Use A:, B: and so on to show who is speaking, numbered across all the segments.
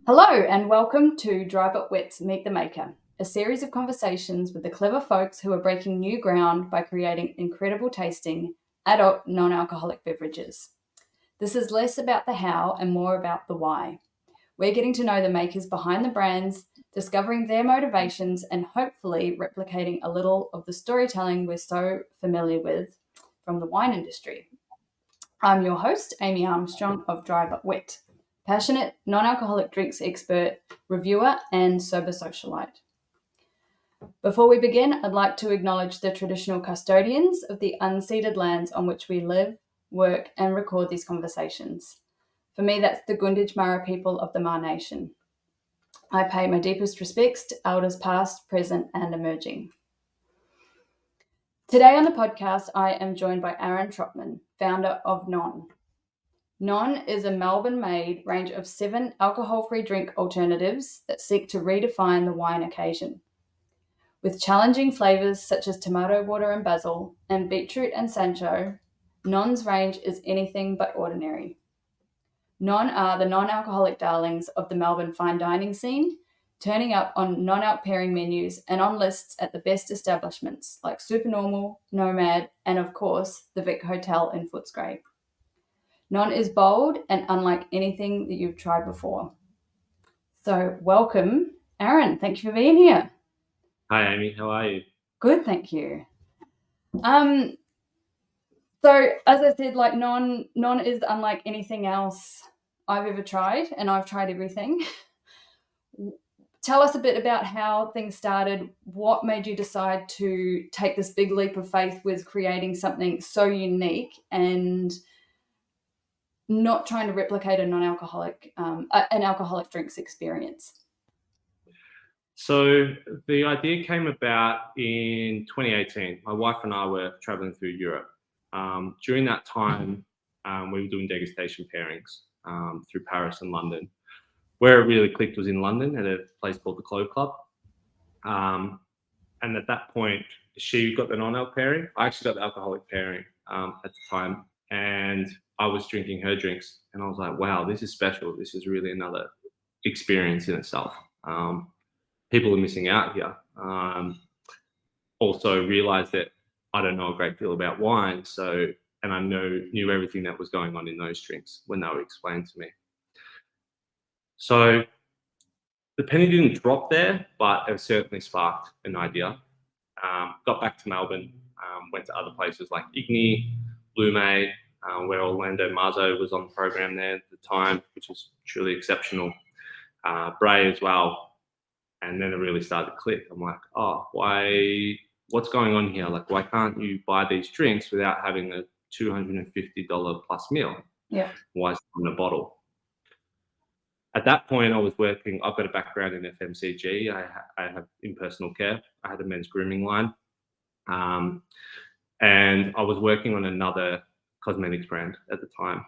A: Hello and welcome to Dry But Wet's Meet the Maker, a series of conversations with the clever folks who are breaking new ground by creating incredible tasting, adult, non-alcoholic beverages. This is less about the how and more about the why. We're getting to know the makers behind the brands, discovering their motivations, and hopefully replicating a little of the storytelling we're so familiar with from the wine industry. I'm your host, Amy Armstrong of Dry But Wet, passionate non-alcoholic drinks expert, reviewer, and sober socialite. Before we begin, I'd like to acknowledge the traditional custodians of the unceded lands on which we live, work, and record these conversations. For me, that's the Gunditjmara people of the Maar Nation. I pay my deepest respects to elders past, present, and emerging. Today on the podcast, I am joined by Aaron Trotman, founder of Non. Non is a Melbourne-made range of 7 alcohol-free drink alternatives that seek to redefine the wine occasion. With challenging flavours such as tomato water and basil, and beetroot and Sancho, Non's range is anything but ordinary. Non are the non-alcoholic darlings of the Melbourne fine dining scene, turning up on non-alc pairing menus and on lists at the best establishments like Supernormal, Nomad, and of course, the Vic Hotel in Footscray. Non is bold and unlike anything that you've tried before. So welcome, Aaron. Thank you for being here.
B: Hi, Amy. How are you?
A: Good, thank you. So as I said, like non is unlike anything else I've ever tried, and I've tried everything. Tell us a bit about how things started. What made you decide to take this big leap of faith with creating something so unique and not trying to replicate a non-alcoholic, an alcoholic drinks experience?
B: So the idea came about in 2018. My wife and I were traveling through Europe. During that time, we were doing degustation pairings through Paris and London. Where it really clicked was in London at a place called the Clove Club. And at that point, she got the non-alc pairing. I actually got the alcoholic pairing at the time. And I was drinking her drinks. And I was like, wow, this is special. This is really another experience in itself. People are missing out here. Also realized that I don't know a great deal about wine. And I knew everything that was going on in those drinks when they were explained to me. So the penny didn't drop there, but it certainly sparked an idea. Got back to Melbourne, went to other places like Igni, Lume, where Orlando Marzo was on the program there at the time, which was truly exceptional. Bray as well. And then it really started to click. I'm like, oh, what's going on here? Like, why can't you buy these drinks without having a $250 plus meal?
A: Yeah.
B: Why is it in a bottle? At that point, I was working. I've got a background in FMCG. I have in personal care. I had a men's grooming line. And I was working on another cosmetics brand at the time.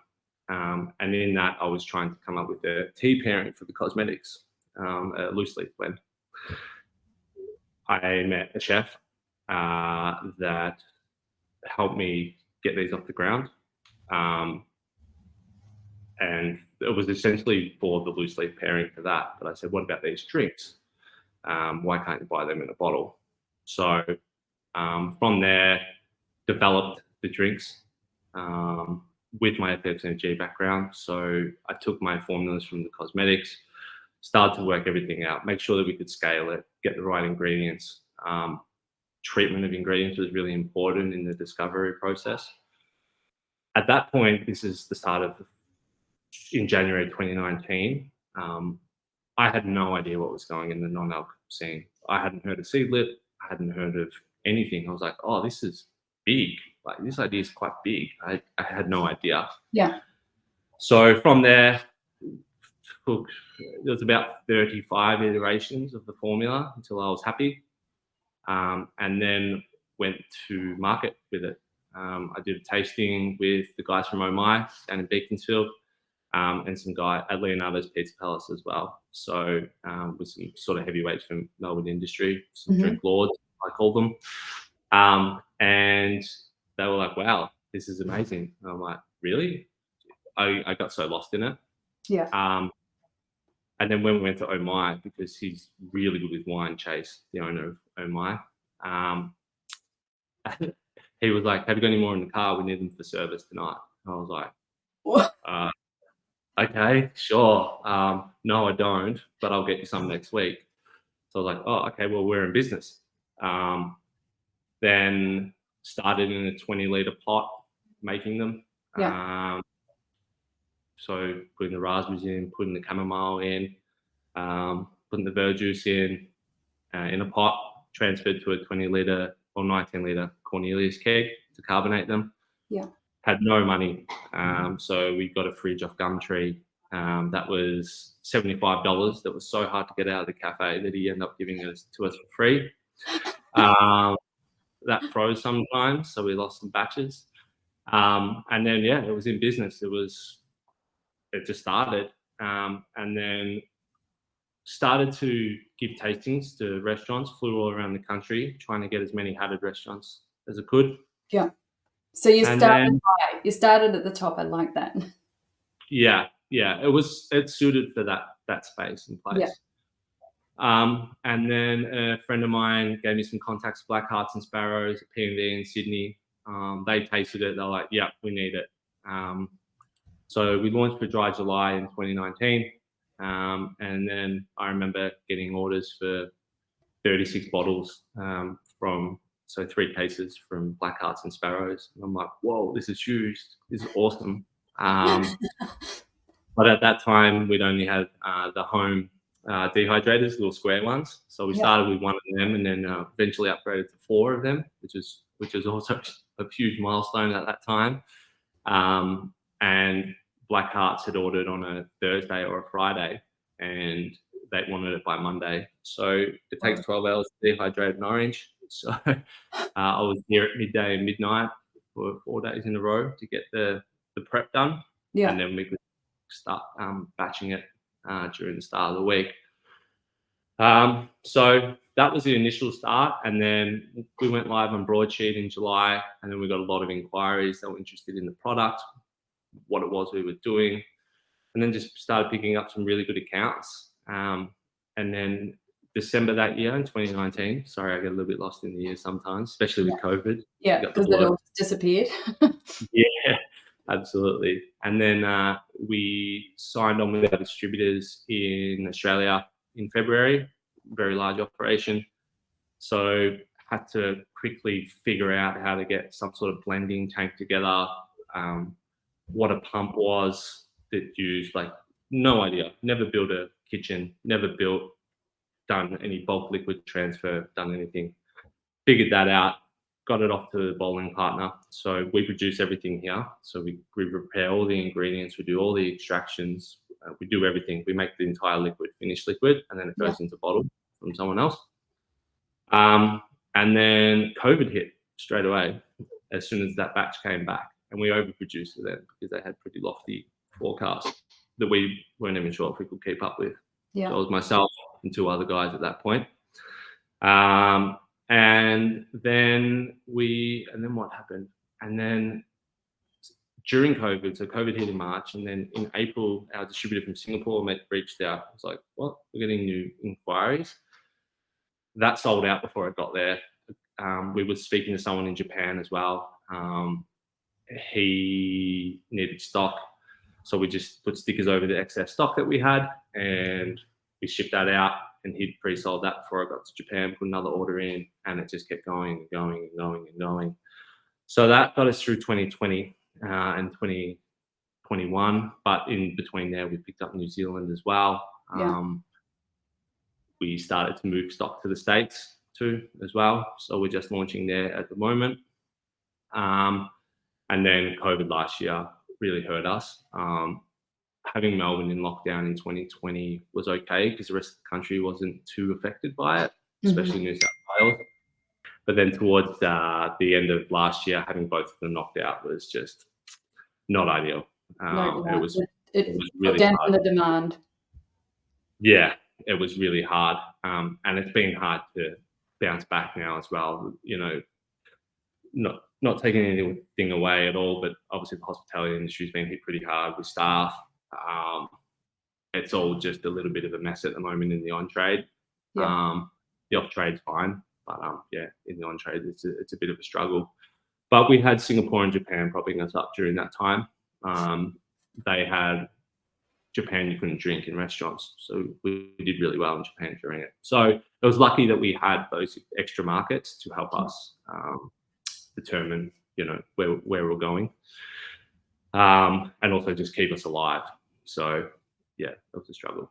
B: And in that, I was trying to come up with a tea pairing for the cosmetics, a loose leaf blend. I met a chef that helped me get these off the ground. And it was essentially for the loose leaf pairing for that. But I said, what about these drinks? Why can't you buy them in a bottle? So from there, developed the drinks with my FMCG background. So I took my formulas from the cosmetics, started to work everything out, make sure that we could scale it, get the right ingredients. Treatment of ingredients was really important in the discovery process. At that point, this is the start of in January 2019, I had no idea what was going in the non-alc scene. I hadn't heard of Seedlip. I hadn't heard of anything. I was like, oh, this is big. Like, this idea is quite big. I had no idea.
A: Yeah.
B: So from there, there was about 35 iterations of the formula until I was happy. And then went to market with it. I did a tasting with the guys from Omai down in Beaconsfield. And some guy at Leonardo's Pizza Palace as well. So with some sort of heavyweights from Melbourne industry, some drink lords, I call them. And they were like, wow, this is amazing. And I'm like, really? I got so lost in it.
A: Yeah.
B: And then when we went to Oh My, because he's really good with wine, Chase, the owner of Oh My, he was like, "Have you got any more in the car? We need them for service tonight." And I was like,
A: What?
B: "Okay, sure. No, I don't, but I'll get you some next week." So I was like, "Oh, okay. Well, we're in business." Then started in a 20-liter pot making them.
A: Yeah.
B: So putting the raspberries in, putting the chamomile in, putting the verjuice in a pot, transferred to a 20-liter or 19-liter Cornelius keg to carbonate them.
A: Yeah.
B: Had no money, so we got a fridge off Gumtree. That was $75. That was so hard to get out of the cafe that he ended up giving us for free. That froze sometimes, so we lost some batches. And then it was in business. It just started, and then started to give tastings to restaurants. Flew all around the country, trying to get as many hatted restaurants as I could.
A: Yeah. So you
B: And
A: started
B: then
A: high. You started at the top. I like that.
B: it suited for that space and
A: Yeah.
B: place. And then a friend of mine gave me some contacts, Black Hearts and Sparrows at P&V in Sydney. They tasted it. They're like, "Yeah, we need it." So we launched for Dry July in 2019. And then I remember getting orders for 36 bottles from 3 cases from Black Hearts and Sparrows. And I'm like, "Whoa, this is huge. This is awesome." But at that time, we'd only had the home dehydrators, little square ones. So we started with one of them, and then eventually upgraded to 4 of them, which is also a huge milestone at that time. And Black Hearts had ordered on a Thursday or a Friday, and they wanted it by Monday. So it takes 12 hours to dehydrate an orange. So I was here at midday and midnight for 4 days in a row to get the prep done.
A: Yeah.
B: And then we could start batching it during the start of the week. So that was the initial start, and then we went live on Broadsheet in July, and then we got a lot of inquiries that were interested in the product, what it was we were doing, and then just started picking up some really good accounts. And then December that year in 2019, sorry, I get a little bit lost in the year sometimes, especially with COVID.
A: Yeah, because it all disappeared.
B: Yeah, absolutely. And then we signed on with our distributors in Australia in February, very large operation. So had to quickly figure out how to get some sort of blending tank together, what a pump was that used, like, no idea. Never built a kitchen, never done any bulk liquid transfer, done anything. Figured that out, got it off to the bowling partner. So we produce everything here. So we prepare all the ingredients, we do all the extractions, we do everything. We make the entire liquid, finished liquid, and then it goes into bottle from someone else. And then COVID hit straight away as soon as that batch came back, and we overproduced for them because they had pretty lofty forecasts that we weren't even sure if we could keep up with.
A: Yeah.
B: So it was myself and 2 other guys at that point. And then what happened? And then during COVID, so COVID hit in March, and then in April, our distributor from Singapore reached out. I was like, "What? We're getting new inquiries." That sold out before it got there. We were speaking to someone in Japan as well. He needed stock, so we just put stickers over the excess stock that we had, and we shipped that out. And he'd pre-sold that before I got to Japan, put another order in, and it just kept going and going and going and going. So that got us through 2020 and 2021. But in between there, we picked up New Zealand as well. We started to move stock to the States too as well. So we're just launching there at the moment. And then COVID last year really hurt us. Having Melbourne in lockdown in 2020 was okay because the rest of the country wasn't too affected by it, especially New South Wales. But then towards the end of last year, having both of them knocked out was just not ideal. It was really
A: dampened
B: hard.
A: the demand.
B: Yeah, it was really hard. And it's been hard to bounce back now as well. You know, not taking anything away at all, but obviously the hospitality industry has been hit pretty hard with staff. it's all just a little bit of a mess at the moment in the on-trade.
A: Yeah.
B: The off-trade's fine, but yeah, in the on-trade, it's a bit of a struggle. But we had Singapore and Japan propping us up during that time. They had Japan, you couldn't drink in restaurants, so we did really well in Japan during it. So it was lucky that we had those extra markets to help us determine, where we're going, and also just keep us alive. So yeah, that was a struggle.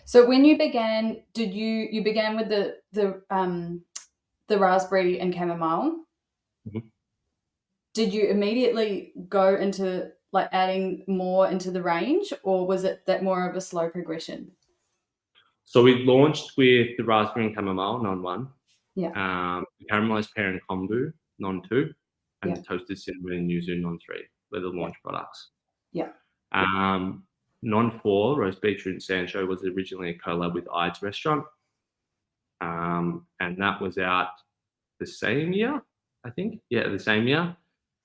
A: So when you began, did you began with the raspberry and chamomile?
B: Mhm.
A: Did you immediately go into like adding more into the range, or was it that more of a slow progression?
B: So we launched with the raspberry and chamomile non-1,
A: Yeah.
B: the caramelized pear and kombu non-2, and
A: Yeah.
B: the toasted cinnamon and yuzu non-3 were the
A: Yeah.
B: launch products.
A: Yeah.
B: Non-4 roast beetroot and Sancho was originally a collab with Ide's restaurant, and that was out the same year, I think. Yeah, the same year.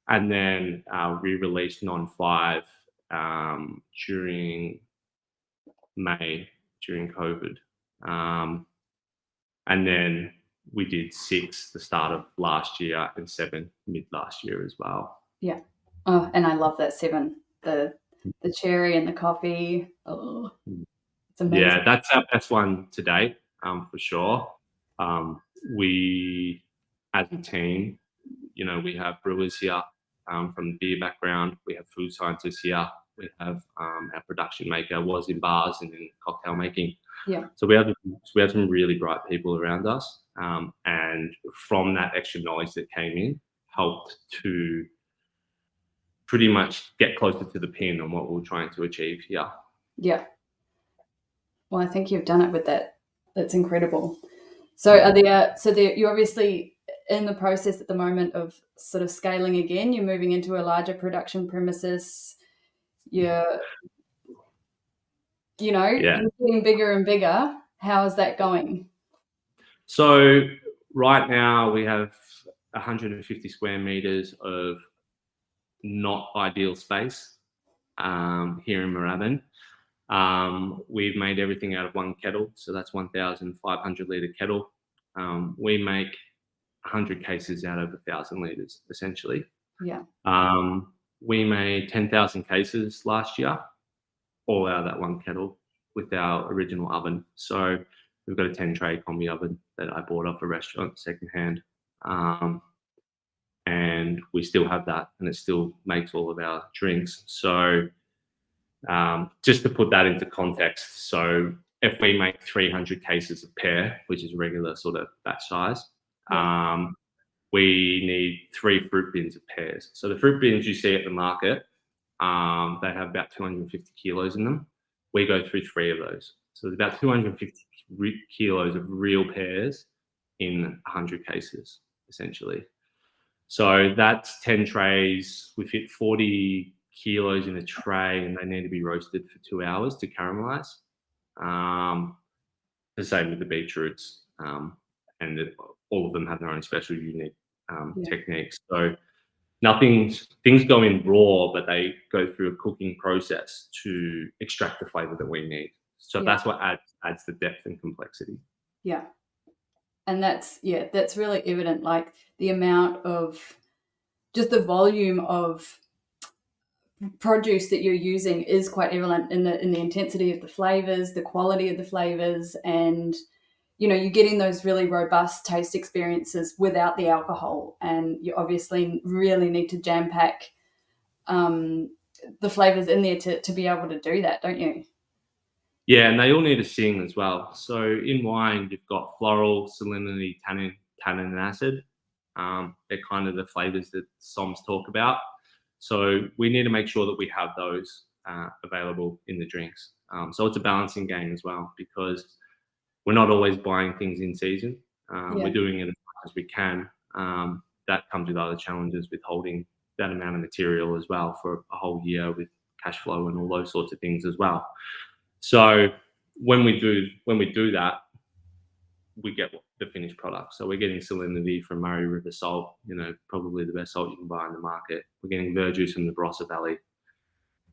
B: And then we released Non-5 during May, during COVID. And then we did 6 the start of last year and 7 mid last year as well.
A: Yeah. Oh, and I love that 7. The cherry and the coffee. Oh, it's amazing.
B: Yeah, that's our best one to date, for sure. We, as a team, we have brewers here from the beer background. We have food scientists here. We have our production maker was in bars and in cocktail making.
A: Yeah.
B: So we have some really bright people around us, and from that extra knowledge that came in, helped to pretty much get closer to the pin on what we're trying to achieve here.
A: Yeah. Well, I think you've done it with that. That's incredible. So you're obviously in the process at the moment of sort of scaling again. You're moving into a larger production premises. You're
B: Yeah.
A: getting bigger and bigger. How is that going?
B: So right now we have 150 square meters of not ideal space here in Moorabbin. We've made everything out of one kettle, so that's 1,500 litre kettle. We make 100 cases out of 1,000 litres, essentially.
A: Yeah.
B: We made 10,000 cases last year, all out of that one kettle with our original oven. So we've got a 10 tray combi oven that I bought off a restaurant secondhand. And we still have that, and it still makes all of our drinks. So just to put that into context, so if we make 300 cases of pear, which is regular sort of batch size, we need 3 fruit bins of pears. So the fruit bins you see at the market, they have about 250 kilos in them. We go through 3 of those. So there's about 250 kilos of real pears in 100 cases, essentially. So that's 10 trays. We fit 40 kilos in a tray, and they need to be roasted for 2 hours to caramelize. The same with the beetroots, and all of them have their own special unique techniques. So things go in raw, but they go through a cooking process to extract the flavor that we need. So that's what adds the depth and complexity.
A: Yeah. And that's really evident. Like the amount of just the volume of produce that you're using is quite evident in the intensity of the flavors, the quality of the flavors, and you're getting those really robust taste experiences without the alcohol. And you obviously really need to jam pack the flavors in there to be able to do that, don't you?
B: Yeah, and they all need to sing as well. So in wine, you've got floral, salinity, tannin, and acid. They're kind of the flavors that SOMs talk about. So we need to make sure that we have those available in the drinks. So it's a balancing game as well, because we're not always buying things in season. We're doing it as much as we can. That comes with other challenges with holding that amount of material as well for a whole year with cash flow and all those sorts of things as well. So when we do that, we get the finished product. So we're getting salinity from Murray River salt, probably the best salt you can buy in the market. We're getting verjuice from the Barossa Valley.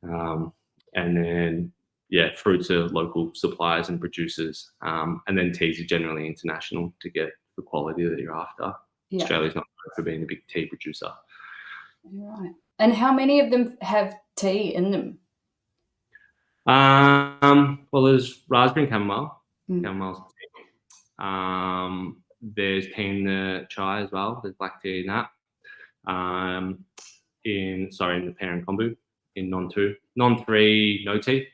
B: And then fruits are local suppliers and producers, and then teas are generally international to get the quality that you're after.
A: Yeah.
B: Australia's not known for being a big tea producer.
A: You're right. And how many of them have tea in them?
B: Well, there's raspberry and chamomile. Chamomile's tea. There's tea in the chai as well. There's black tea in that. In the pear and kombu. In non-2. Non-3, no tea.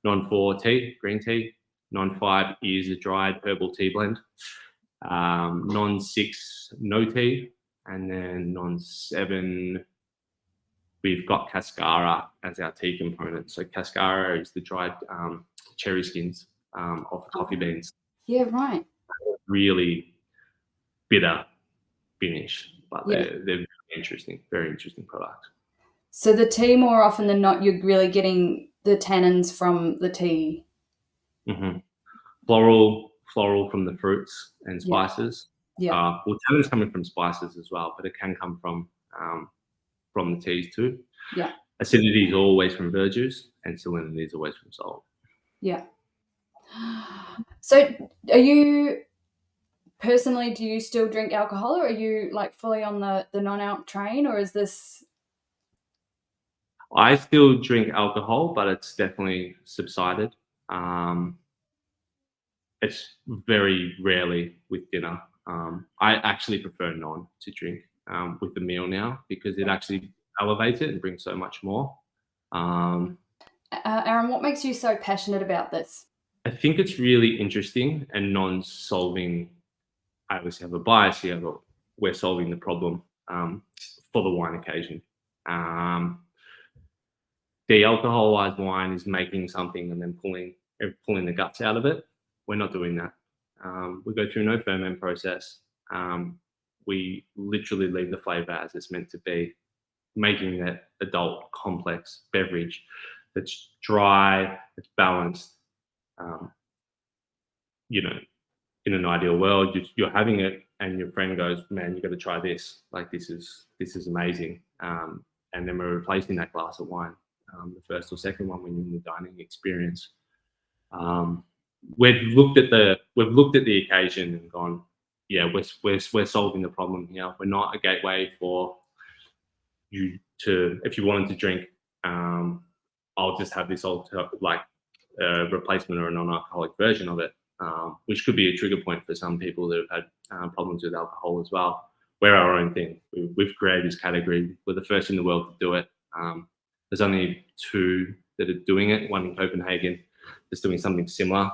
B: Non-4, tea, green tea. Non-5 is a dried herbal tea blend. Non-6, no tea. And then non-7, we've got cascara as our tea component. So cascara is the dried cherry skins of the coffee beans.
A: Yeah, right.
B: Really bitter finish, but they're very interesting product.
A: So the tea, more often than not, you're really getting the tannins from the tea.
B: Mm-hmm. Floral from the fruits and spices.
A: Yeah.
B: Well, tannins coming from spices as well, but it can come from the teas too.
A: Yeah.
B: Acidity is always from verjuice, and salinity is always from salt.
A: Yeah. So, are you personally? Do you still drink alcohol, or are you like fully on the non-alc train, or is this?
B: I still drink alcohol, but it's definitely subsided. It's very rarely with dinner. I actually prefer non to drink with the meal now because it actually elevates it and brings so much more.
A: Aaron, what makes you so passionate about this?
B: I think it's really interesting and non-solving. I obviously have a bias here, but we're solving the problem for the wine occasion. De-alcoholized wine is making something and then pulling the guts out of it. We're not doing that. We go through no ferment process. We literally leave the flavour as it's meant to be, making that adult complex beverage that's dry, it's balanced. In an ideal world, you're having it and your friend goes, man, you got to try this. Like, this is amazing. And then we're replacing that glass of wine, the first or second one when you're in the dining experience. We've looked at the occasion and gone, yeah, we're solving the problem here. We're not a gateway for you to, if you wanted to drink, I'll just have this replacement or a non-alcoholic version of it, which could be a trigger point for some people that have had problems with alcohol as well. We're our own thing. We've created this category. We're the first in the world to do it. There's only 2 that are doing it. One in Copenhagen that's doing something similar,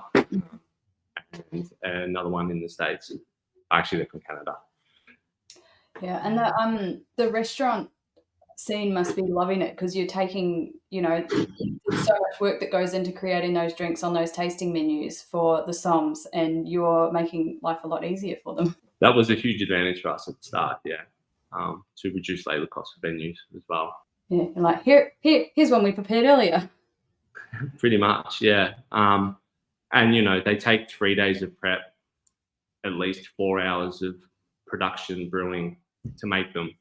B: and another one in the States. Actually, they're from Canada.
A: Yeah, and the restaurant scene must be loving it because you're taking, so much work that goes into creating those drinks on those tasting menus for the soms, and you're making life a lot easier for them.
B: That was a huge advantage for us at the start, to reduce labour costs for venues as well.
A: Yeah, like here's one we prepared earlier.
B: Pretty much, yeah. And they take 3 days of prep, at least 4 hours of production brewing to make them.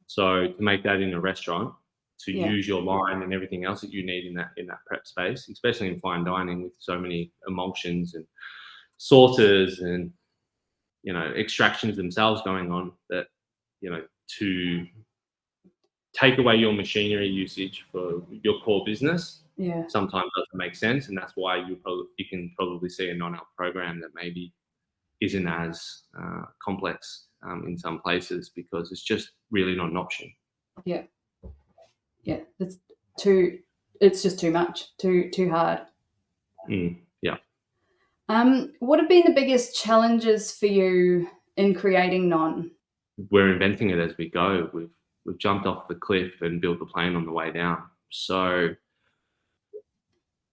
B: So to make that in a restaurant, to use your line and everything else that you need in that prep space, especially in fine dining with so many emulsions and sauces and extractions themselves going on, that to take away your machinery usage for your core business sometimes doesn't make sense, and that's why you can probably see a non-alc program that maybe isn't as complex in some places, because it's just really not an option.
A: Yeah, it's just too much, too hard.
B: Yeah.
A: What have been the biggest challenges for you in creating non?
B: We're inventing it as we go. We've jumped off the cliff and built the plane on the way down. So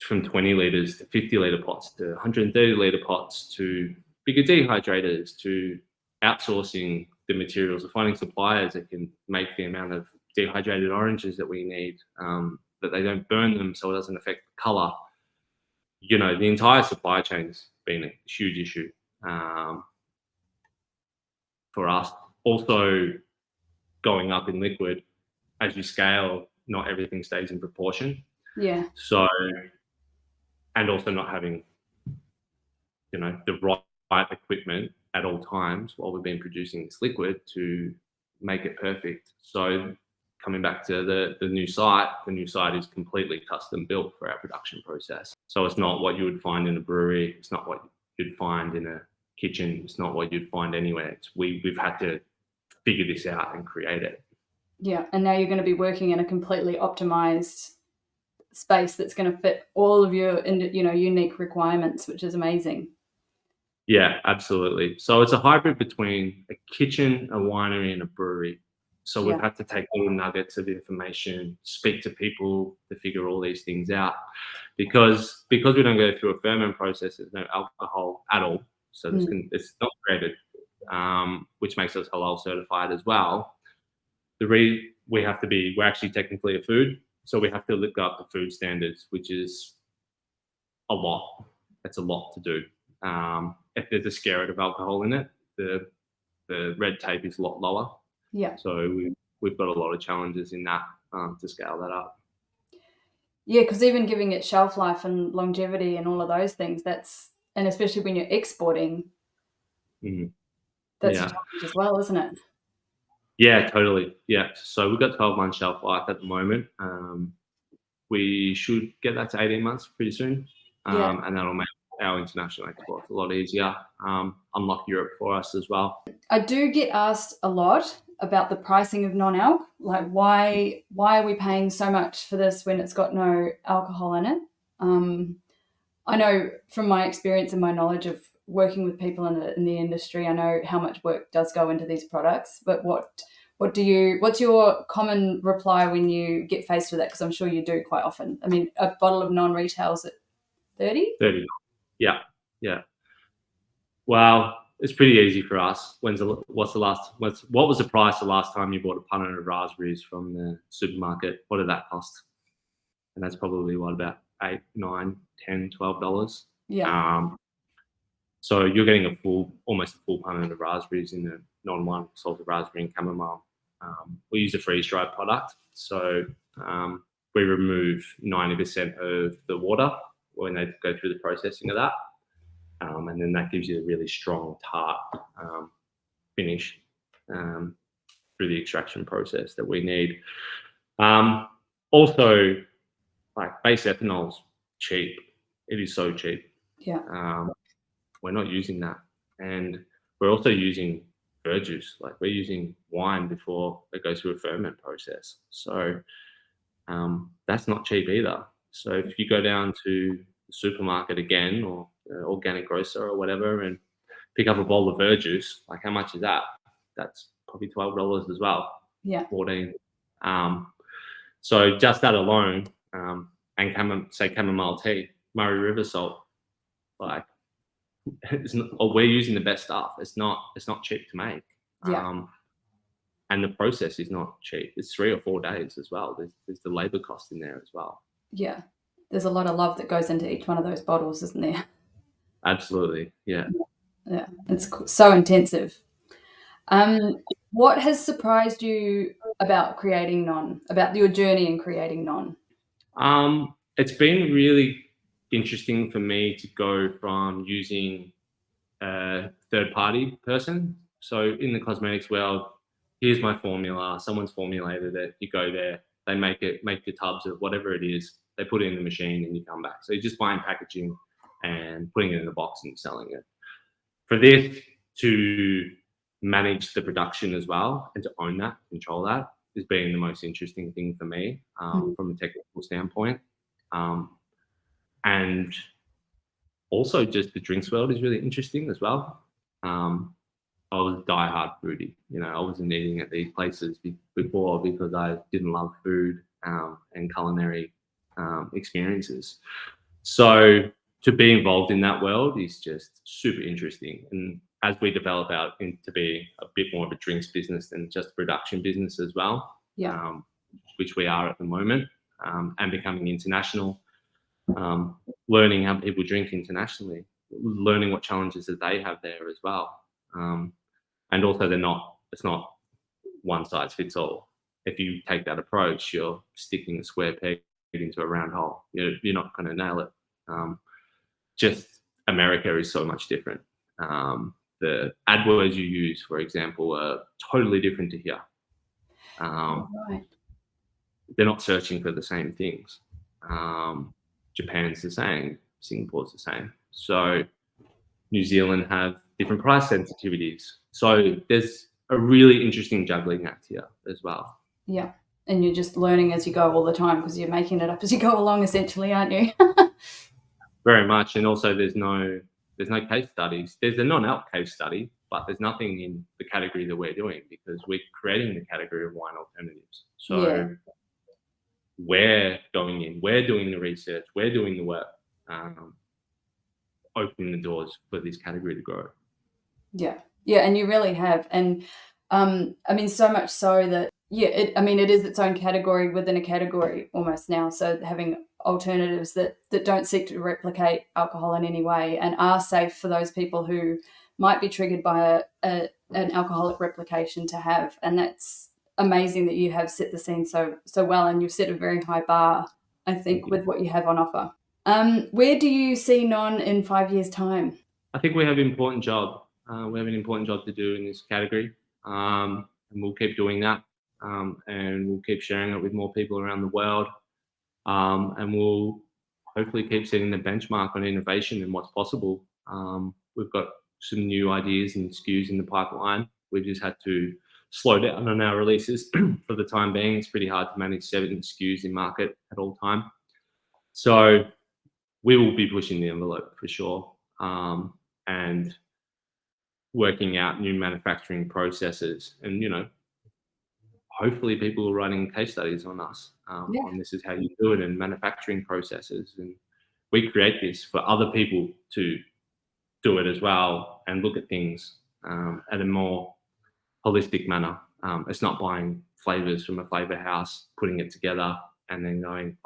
B: from 20 litres to 50 litre pots to 130 litre pots to bigger dehydrators to outsourcing the materials, or finding suppliers that can make the amount of dehydrated oranges that we need, that they don't burn them so it doesn't affect the colour. The entire supply chain has been a huge issue for us. Also, going up in liquid, as you scale, not everything stays in proportion.
A: Yeah.
B: So and also not having, the right equipment at all times while we've been producing this liquid to make it perfect. So coming back to the new site is completely custom built for our production process. So it's not what you would find in a brewery. It's not what you'd find in a kitchen. It's not what you'd find anywhere. We've had to figure this out and create it.
A: Yeah, and now you're going to be working in a completely optimized space that's going to fit all of your unique requirements, which is amazing.
B: Yeah, absolutely. So it's a hybrid between a kitchen, a winery, and a brewery. So we've had to take little nuggets of information, speak to people to figure all these things out, because we don't go through a ferment process. There's no alcohol at all, so it's not created, which makes us halal certified as well. We're actually technically a food, so we have to look up the food standards, which is a lot. It's a lot to do. If there's a scaret of alcohol in it, the red tape is a lot lower.
A: Yeah.
B: So we've got a lot of challenges in that to scale that up.
A: Yeah, because even giving it shelf life and longevity and all of those things, and especially when you're exporting, that's a challenge as well, isn't it?
B: Yeah, totally. Yeah. So we've got 12 months shelf life at the moment. We should get that to 18 months pretty soon. And that'll make our international exports a lot easier, unlock Europe for us as well.
A: I do get asked a lot about the pricing of non-alc, like why are we paying so much for this when it's got no alcohol in it? I know from my experience and my knowledge of working with people in the industry, I know how much work does go into these products. But what's your common reply when you get faced with that? Because I'm sure you do quite often. I mean, a bottle of non-retail's at 30?
B: 30. Yeah. Well, it's pretty easy for us. What was the price the last time you bought a punnet of raspberries from the supermarket? What did that cost? And that's probably about $8, $9, $10, $12.
A: Yeah.
B: So you're getting almost a full punnet of raspberries in the non-one salted raspberry and chamomile. We use a freeze-dried product, so we remove 90% of the water when they go through the processing of that. And then that gives you a really strong tart finish through the extraction process that we need. Also, like base ethanol's cheap. It is so cheap.
A: Yeah.
B: We're not using that, and we're also using verjuice. Like we're using wine before it goes through a ferment process. So that's not cheap either. So if you go down to the supermarket again, or organic grocer or whatever, and pick up a bowl of verjuice, like how much is that? That's probably $12 as well.
A: Yeah.
B: 14. So just that alone, and chamomile tea, Murray River salt, like we're using the best stuff. It's not cheap to make.
A: Yeah.
B: And the process is not cheap. It's 3 or 4 days as well. There's the labor cost in there as well.
A: Yeah. There's a lot of love that goes into each one of those bottles, isn't there?
B: Absolutely. Yeah.
A: Yeah. It's so intensive. What has surprised you about creating about your journey in creating non?
B: It's been really interesting for me to go from using a third-party person. So in the cosmetics world, here's my formula. Someone's formulated it. You go there, they make the tubs of whatever it is. They put it in the machine and you come back. So you're just buying packaging and putting it in a box and selling it. For this to manage the production as well and to own that, control that, has been the most interesting thing for me from a technical standpoint. And also just the drinks world is really interesting as well. I was a diehard foodie. I wasn't eating at these places before because I didn't love food and culinary experiences. So to be involved in that world is just super interesting. And as we develop out into be a bit more of a drinks business than just a production business as well, which we are at the moment, and becoming international, learning how people drink internationally, learning what challenges that they have there as well. And also it's not one size fits all. If you take that approach, you're sticking a square peg into a round hole. You're not going to nail it. Just America is so much different. The AdWords you use, for example, are totally different to here.
A: Right.
B: They're not searching for the same things. Japan's the same, Singapore's the same. So New Zealand have different price sensitivities. So there's a really interesting juggling act here as well.
A: Yeah. And you're just learning as you go all the time because you're making it up as you go along, essentially, aren't you?
B: Very much. And also there's no case studies. There's a non-alc case study, but there's nothing in the category that we're doing because we're creating the category of wine alternatives. So we're going in, we're doing the research, we're doing the work, opening the doors for this category to grow.
A: Yeah, and you really have. And I mean, so much so that, it is its own category within a category almost now. So having alternatives that don't seek to replicate alcohol in any way and are safe for those people who might be triggered by an alcoholic replication to have. And that's amazing that you have set the scene so well, and you've set a very high bar, I think, with what you have on offer. Where do you see Non in 5 years' time?
B: I think we have an important job. We have an important job to do in this category, and we'll keep doing that, and we'll keep sharing it with more people around the world, and we'll hopefully keep setting the benchmark on innovation and what's possible. We've got some new ideas and SKUs in the pipeline. We've just had to slow down on our releases for the time being. It's pretty hard to manage 7 SKUs in market at all time. So we will be pushing the envelope for sure, and working out new manufacturing processes. And, hopefully people are writing case studies on us, on this is how you do it in manufacturing processes. And we create this for other people to do it as well and look at things at a more holistic manner. It's not buying flavors from a flavor house, putting it together and then going,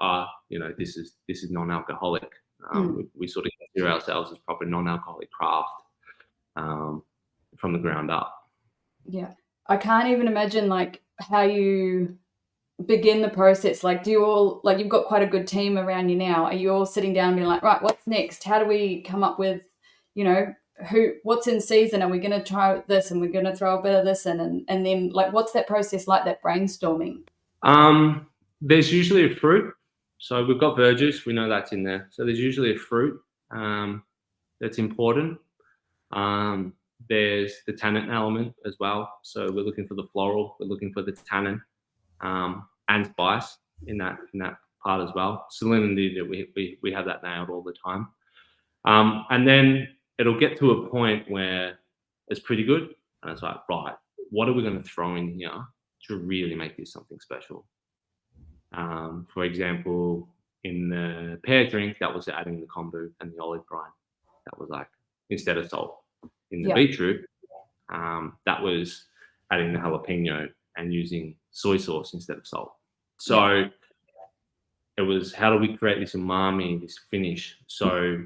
B: this is non-alcoholic. We sort of consider ourselves as proper non-alcoholic craft from the ground up.
A: Yeah. I can't even imagine how you begin the process. Do you all, you've got quite a good team around you now. Are you all sitting down and being like, right, what's next? How do we come up with, what's in season? Are we going to try this and we're going to throw a bit of this in? And then what's that process like, that brainstorming?
B: There's usually a fruit. So we've got verjuice. We know that's in there. So there's usually a fruit that's important. There's the tannin element as well. So we're looking for the floral. We're looking for the tannin and spice in that part as well. Salinity, that we have that nailed all the time. And then it'll get to a point where it's pretty good. And it's like, right, what are we going to throw in here to really make this something special? For example, in the pear drink, that was adding the kombu and the olive brine. That was instead of salt. In the beetroot, that was adding the jalapeno and using soy sauce instead of salt. So it was, how do we create this umami, this finish? So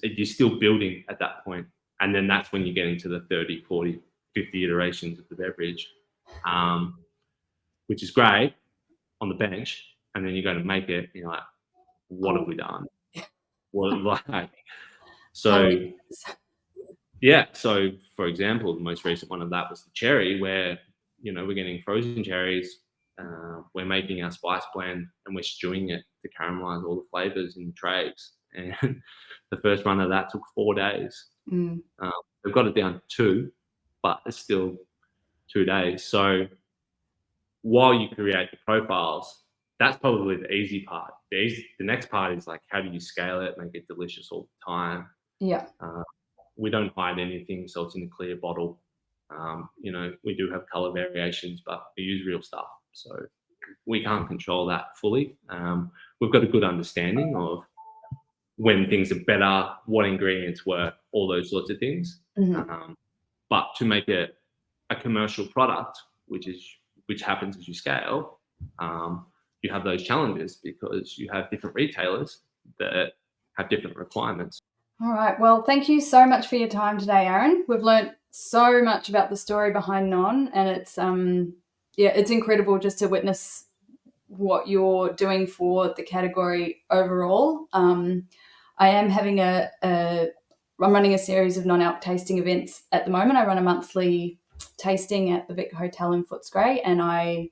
B: you're still building at that point. And then that's when you get into the 30, 40, 50 iterations of the beverage, which is great on the bench. And then you go to make it, you're like, what have we done? So for example, the most recent one of that was the cherry, where we're getting frozen cherries, we're making our spice blend and we're stewing it to caramelize all the flavors in trays. And the first run of that took 4 days. We've got it down to 2, but it's still 2 days. So while you create the profiles, that's probably the easy part. The next part is how do you scale it, make it delicious all the time?
A: Yeah.
B: We don't hide anything, so it's in a clear bottle. We do have color variations, but we use real stuff. So we can't control that fully. We've got a good understanding of when things are better, what ingredients work, all those sorts of things. But to make it a commercial product, which happens as you scale, you have those challenges because you have different retailers that have different requirements.
A: All right. Well, thank you so much for your time today, Aaron. We've learned so much about the story behind Non, and it's incredible just to witness what you're doing for the category overall. I am having I'm running a series of non-alc tasting events at the moment. I run a monthly tasting at the Vic Hotel in Footscray, and I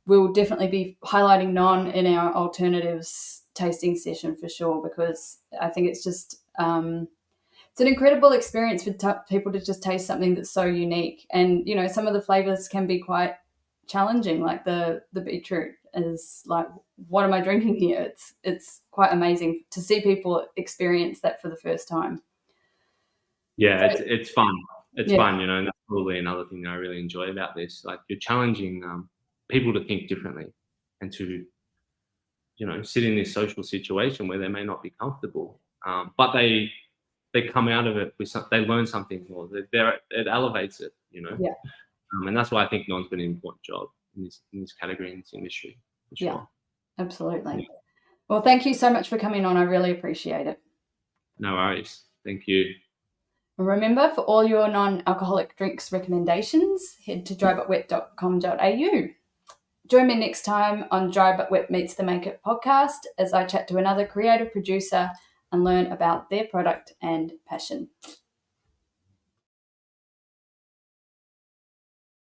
A: will definitely be highlighting non in our alternatives tasting session for sure, because I think it's just it's an incredible experience for people to just taste something that's so unique. And some of the flavors can be quite challenging, like the beetroot is like, what am I drinking here? It's quite amazing to see people experience that for the first time.
B: Yeah,
A: So,
B: it's fun. It's
A: yeah,
B: fun, and that's probably another thing that I really enjoy about this. Like, you're challenging people to think differently and to sit in this social situation where they may not be comfortable, but they come out of it with they learn something more. It elevates it,
A: yeah,
B: and that's why I think non's been an important job in this category, in this industry, for
A: yeah,
B: sure. Yeah.
A: absolutely. Well, thank you so much for coming on. I really appreciate it.
B: No worries. Thank you.
A: And remember, for all your non-alcoholic drinks recommendations, head to drybutwet.com.au. Join me next time on Dry But Wet Meets the Make It podcast as I chat to another creative producer and learn about their product and passion.